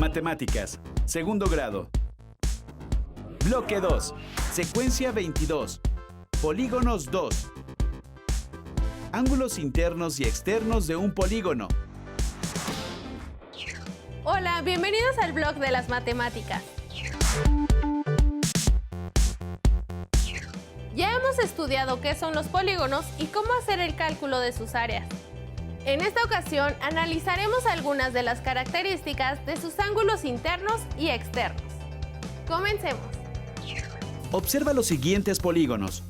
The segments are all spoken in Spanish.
Matemáticas, segundo grado. Bloque 2. Secuencia 22. Polígonos 2. Ángulos internos y externos de un polígono. Hola, bienvenidos al blog de las matemáticas. Ya hemos estudiado qué son los polígonos y cómo hacer el cálculo de sus áreas. En esta ocasión analizaremos algunas de las características de sus ángulos internos y externos. Comencemos. Observa los siguientes polígonos.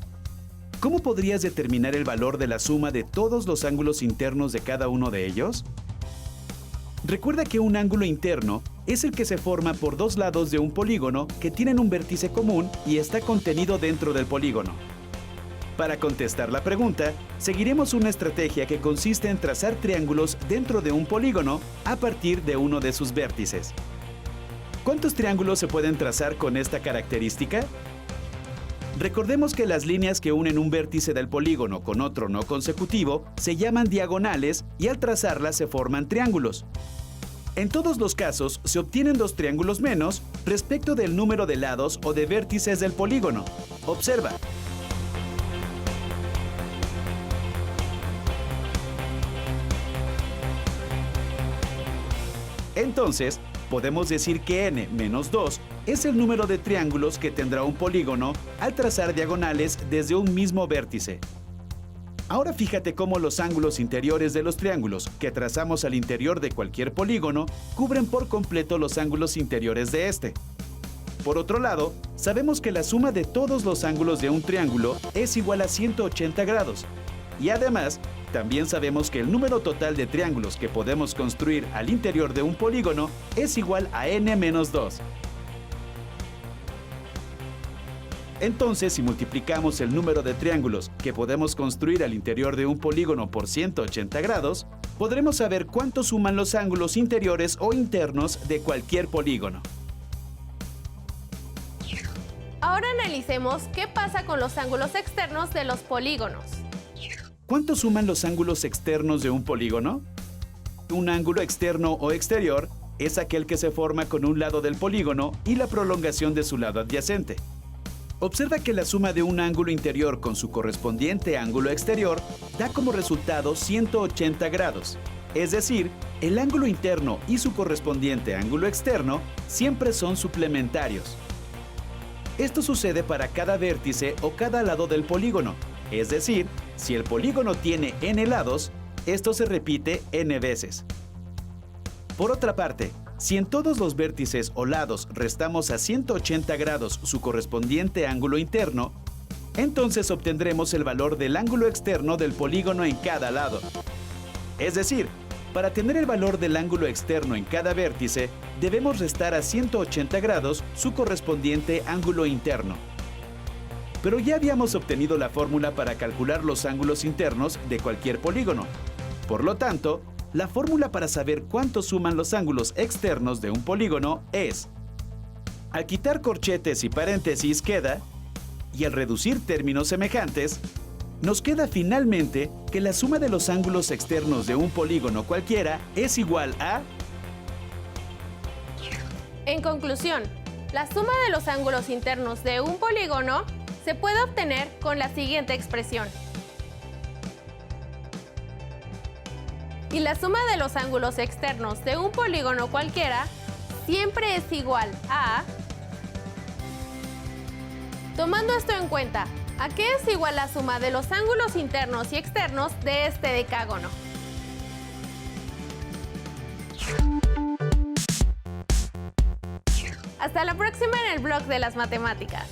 ¿Cómo podrías determinar el valor de la suma de todos los ángulos internos de cada uno de ellos? Recuerda que un ángulo interno es el que se forma por dos lados de un polígono que tienen un vértice común y está contenido dentro del polígono. Para contestar la pregunta, seguiremos una estrategia que consiste en trazar triángulos dentro de un polígono a partir de uno de sus vértices. ¿Cuántos triángulos se pueden trazar con esta característica? Recordemos que las líneas que unen un vértice del polígono con otro no consecutivo se llaman diagonales y al trazarlas se forman triángulos. En todos los casos se obtienen dos triángulos menos respecto del número de lados o de vértices del polígono. Observa. Entonces, podemos decir que n menos 2 es el número de triángulos que tendrá un polígono al trazar diagonales desde un mismo vértice. Ahora fíjate cómo los ángulos interiores de los triángulos que trazamos al interior de cualquier polígono cubren por completo los ángulos interiores de este. Por otro lado, sabemos que la suma de todos los ángulos de un triángulo es igual a 180 grados. Y además, también sabemos que el número total de triángulos que podemos construir al interior de un polígono es igual a n menos 2. Entonces, si multiplicamos el número de triángulos que podemos construir al interior de un polígono por 180 grados, podremos saber cuánto suman los ángulos interiores o internos de cualquier polígono. Ahora analicemos qué pasa con los ángulos externos de los polígonos. ¿Cuánto suman los ángulos externos de un polígono? Un ángulo externo o exterior es aquel que se forma con un lado del polígono y la prolongación de su lado adyacente. Observa que la suma de un ángulo interior con su correspondiente ángulo exterior da como resultado 180 grados. Es decir, el ángulo interno y su correspondiente ángulo externo siempre son suplementarios. Esto sucede para cada vértice o cada lado del polígono. Es decir, si el polígono tiene n lados, esto se repite n veces. Por otra parte, si en todos los vértices o lados restamos a 180 grados su correspondiente ángulo interno, entonces obtendremos el valor del ángulo externo del polígono en cada lado. Es decir, para tener el valor del ángulo externo en cada vértice, debemos restar a 180 grados su correspondiente ángulo interno. Pero ya habíamos obtenido la fórmula para calcular los ángulos internos de cualquier polígono. Por lo tanto, la fórmula para saber cuánto suman los ángulos externos de un polígono es: al quitar corchetes y paréntesis queda, y al reducir términos semejantes, nos queda finalmente que la suma de los ángulos externos de un polígono cualquiera es igual a... En conclusión, la suma de los ángulos internos de un polígono se puede obtener con la siguiente expresión. Y la suma de los ángulos externos de un polígono cualquiera siempre es igual a... Tomando esto en cuenta, ¿a qué es igual la suma de los ángulos internos y externos de este decágono? Hasta la próxima en el blog de las matemáticas.